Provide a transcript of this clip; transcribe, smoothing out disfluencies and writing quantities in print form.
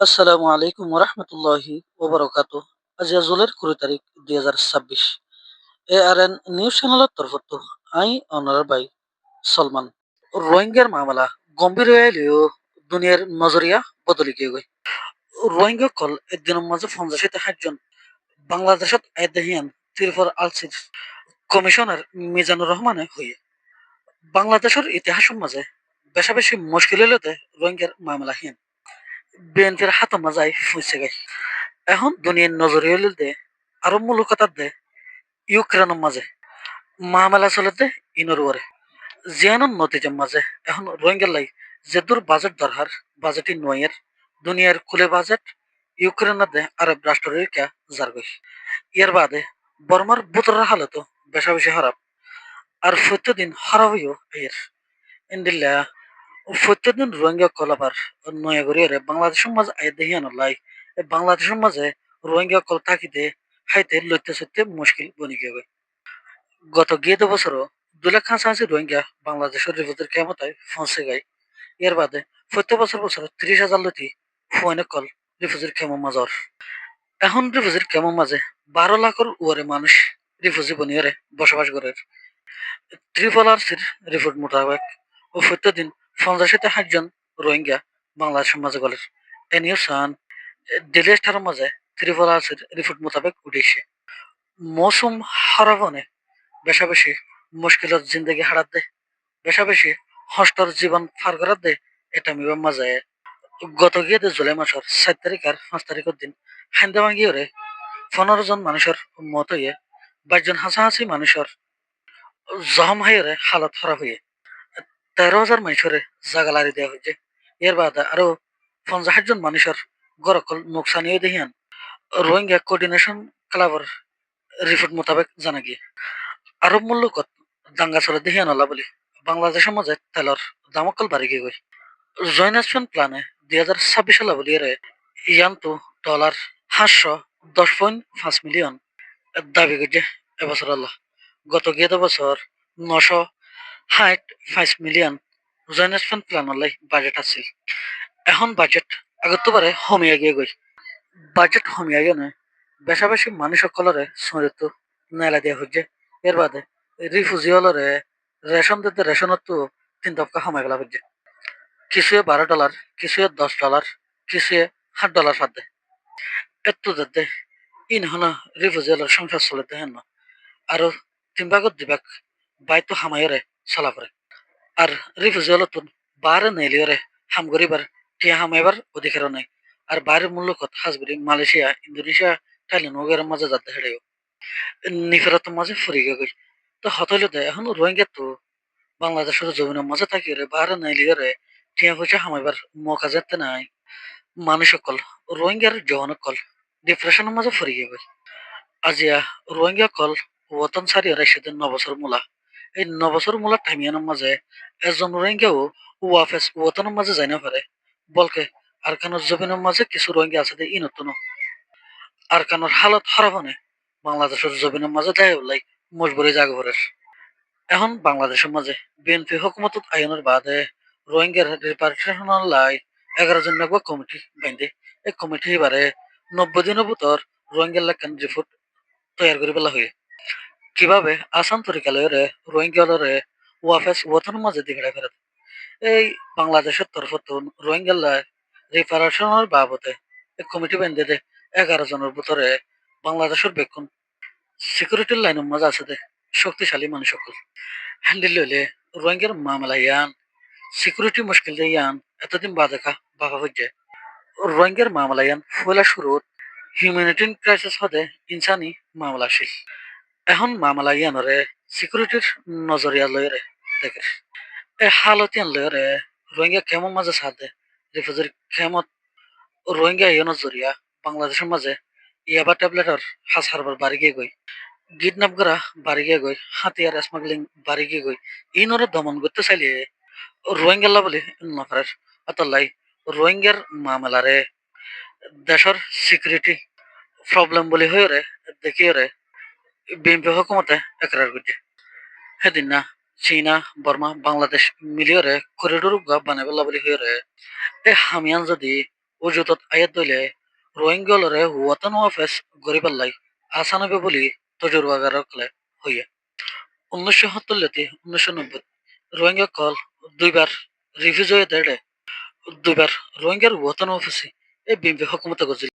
আসসালামু আলাইকুম ওরহমতুল্লাহি ওবরাকাতুহ। আজি জুলাইৰ 20 তাৰিখ 2026 ARN নিউজ চ্যানেলৰ তৰফতো আই অনার বাই সলমান রোহিঙ্গার মামলা গম্ভীর হয়ে এলেও দুনিয়ার নজরিয়া বদলি গিয়ে গই রোহিঙ্গা কল একদিনের মাঝে 50 জন বাংলাদেশত আইদাহিয়ান ত্রিপুর আলসির কমিশনার মিজানুর রহমানে হইয়ে বাংলাদেশের ইতিহাসের মাঝে বেশা বেশি মুশকিল হইলতে রোহিঙ্গার মামলা হিয়ান বিএনপির হাত মাজায় ফুঁসে গাই এখন দুনিয়ার নজরে হইল দে আরব মুলুকতার দে ইউক্রেনের মাঝে মামলা চলে দে ইনর ওরে জিয়ানোর নতিজার মাঝে এখন রোহিঙ্গার লাই যে দূর বাজেট দরকার বাজেটই নয়ের দুনিয়ার কুলে বাজেট ইউক্রেনের দে আরব রাষ্ট্রের কে জারগই ইয়ার বাদে বর্মার বুতরের হালতো বেশা বেশি খারাপ আর প্রত্যেকদিন খারাপ হইও এর ইন্দিল্লা প্রত্যেকদিন রোহিঙ্গা কলাবার নয়া গড়িয়ে বাংলাদেশের মাঝে আয় দেহিয়ানো লাই বাংলাদেশের মাঝে রোহিঙ্গা কল থাকিতে হাইতে লইতে সইতে মুশকিল বনি গিয়ে গত গিয়ে বছরও 2 লাখ কাছাকাছি রোহিঙ্গা বাংলাদেশের রিফিউজির ক্ষমতায় পৌঁছে গায় এর বাদে প্রত্যেক বছর 30,000 লতি ফুয়ানে কল রিফিউজির ক্ষমা মাজর এখন রিফিউজির ক্ষমা মাঝে 12 লাখের উপরে মানুষ রিফিউজি বনিয়ে বসবাস করে ত্রিপলারসির রিপোর্ট মোতাবেক ও প্রত্যেকদিন 50 থেকে 60 জন রোহিঙ্গা বাংলাদেশের মাঝে গলের এনিও সান ডেলি স্টারের মাঝে ত্রিপলারসির রিপোর্ট মোতাবেক উঠেছে মৌসুম হারাবনে বেশা বেশি মুশকিলত জিন্দগি হারাত দে বেশা বেশি হস্টর জীবন পার করাত দে এটা মিবার মাঝে গত গিয়ে জুলাই মাসের 7 তারিখ আর 5 তারিখের দিন হান্দা ভাঙ্গিয়ে 15 জন মানুষের মত হইয়ে 22 জন হাসাহাসি মানুষের জখম হাইরে হালত খারাপ হইয়ে 13,000 মানুষের জাগা লারি দেওয়া হয়েছে এর বাদে আরো 50 জন মানুষের গরকল নোকসানি হয়ে দেহিয়ান রোহিঙ্গা কোঅর্ডিনেশন ক্লাবের রিপোর্ট মোতাবেক জানা গিয়ে আরব মূল্যকত দাঙ্গা চলে দেহিয়ান হলা বলি বাংলাদেশের মাঝে তেলর দামকল বাড়ি গিয়ে গই জয়নাশন প্ল্যানে 2026 সালে বলি ইয়ান্তু ডলার 510.5 মিলিয়ন দাবি করছে এবছর আল্লাহ গত গিয়ে বছর 965 মিলিয়ন জয়নাশন প্ল্যান লাই বাজেট আছিল এখন বাজেট আগতবারে হমিয়া গিয়ে গই বাজেট হমিয়া গিয়ে বেশা বেশি মানুষ সকলরে শরীর নেলা দিয়া হচ্ছে এর বাদে রিফিউজি হলরে রেশন দিতে রেশনত তো 3 দফকা কমাই গেলা হচ্ছে কিছুয়ে $12 কিছুয়ে $10 কিছুয়ে $8 ফাঁদে এত দে ইন হন রিফিউজি হলর সংসার চলে হেন আরো 3 ভাগত 2 ভাগ বাইতো হামাইরে চলা পড়ে আর রিফিউজি হল তো বারে নেলিওরে হাম গরিবার টিয়া হামাইবার অধিকার নাই আর বাইরের মূল্য কত হাজগুড়ি মালয়েশিয়া ইন্দোনেশিয়া থাইল্যান্ড ওগের মাঝে যাতে হেঁড়েও নিফেরত মাঝে ফুরি গই তো হতইলে দে এখন রোহিঙ্গা তো বাংলাদেশের জমিনের মাঝে থাকি বারে নাইলিও টিয়া পয়সা হামাইবার মৌকা যেতে নাই মানুষ সকল রোহিঙ্গার জওয়ান কল ডিপ্রেশনের মাঝে ফুরি গই আজিয়া রোহিঙ্গা কল ওতন সারি সেদিন 9 বছর মূলা এই 9 বছর মূলা টাইমিয়ানোর মাঝে একজন রোহিঙ্গাও ওয়াফেস ওতনের মাঝে যাই না পারে বলকে আর কানোর জমিনের মাঝে কিছু রোহিঙ্গা আছে ই নতুন আর কানোর হালত খারাপ হনে বাংলাদেশের জমিনের মাঝে দেয় লাই মজবুরি জাগবরের এখন বাংলাদেশের মাঝে বিএনপি হুকুমতত আইনের বাদে রোহিঙ্গার রিপার্টেশনের লাই 11 জন নাগবা কমিটি বাইন্দে এই কমিটি এবারে 90 দিনের ভিতর রোহিঙ্গার লেখান রিপোর্ট তৈরি করে পেলা হয়ে কিভাবে আসান তরিকা লয়ে রোহিঙ্গা লরে ওয়াফেস ওতনের মাঝে দিঘড়া ফেরত এই বাংলাদেশের তরফত রোহিঙ্গার লাই রিপারেশনের বাবদে এই কমিটি বাইন্দে দে 11 জনের ভিতরে বাংলাদেশের বেকুন সিকিউরিটির লাইনের মাঝে আছে দে শক্তিশালী মানুষ সকল হ্যান্ডেল লইলে রোহিঙ্গার মামলা ইয়ান সিকিউরিটি মুশকিল দিয়ে ইয়ান এতদিন বাদে বাবা হচ্ছে রোহিঙ্গার মামলা ইয়ান ফুলা শুরুত হিউম্যানিটিন ক্রাইসিস হদে ইনসানি মামলা আসিল এখন মামলা ইয়ানরে সিকিউরিটির নজরিয়া লয়ে দেখে এই হালত ইয়ান লয়ে রোহিঙ্গা কেমন মাঝে সাথে রিফিউজির কেমত রোহিঙ্গা ইয়ান জরিয়া বাংলাদেশের মাঝে ইয়াবা ট্যাবলেটর হাস হারবার বাড়ি গিয়ে গই কিডন্যাপ করা বাড়ি গিয়ে গই হাতিয়ার স্মাগলিং বাড়ি গিয়ে গই ইনরে দমন করতে চাইলে রোহিঙ্গাল্লা বলে নফরের অতলাই রোহিঙ্গার মামলারে দেশের সিকিউরিটি প্রবলেম বলে হয়ে দেখিয়ে বিএনপি হুকুমতে একরার করছে সেদিন না চীনা বর্মা বাংলাদেশ মিলিয়ে করিডোর বানাবেলা বলে হয়ে এই হামিয়ান যদি উজুতত আয়াত দইলে রোহিঙ্গলরে ওয়াতান ওয়াফেস গরিবাল্লাই আসানবে বলি তজুরবাগারকলে হইয়ে 1970 লেতে 1990 রোহিঙ্গা কল দুইবার রিফিউজ হয়ে দেড়ে দুইবার রোহিঙ্গার ওয়াতান ওয়াফেসি এ বিএনপি হকুমত গজিল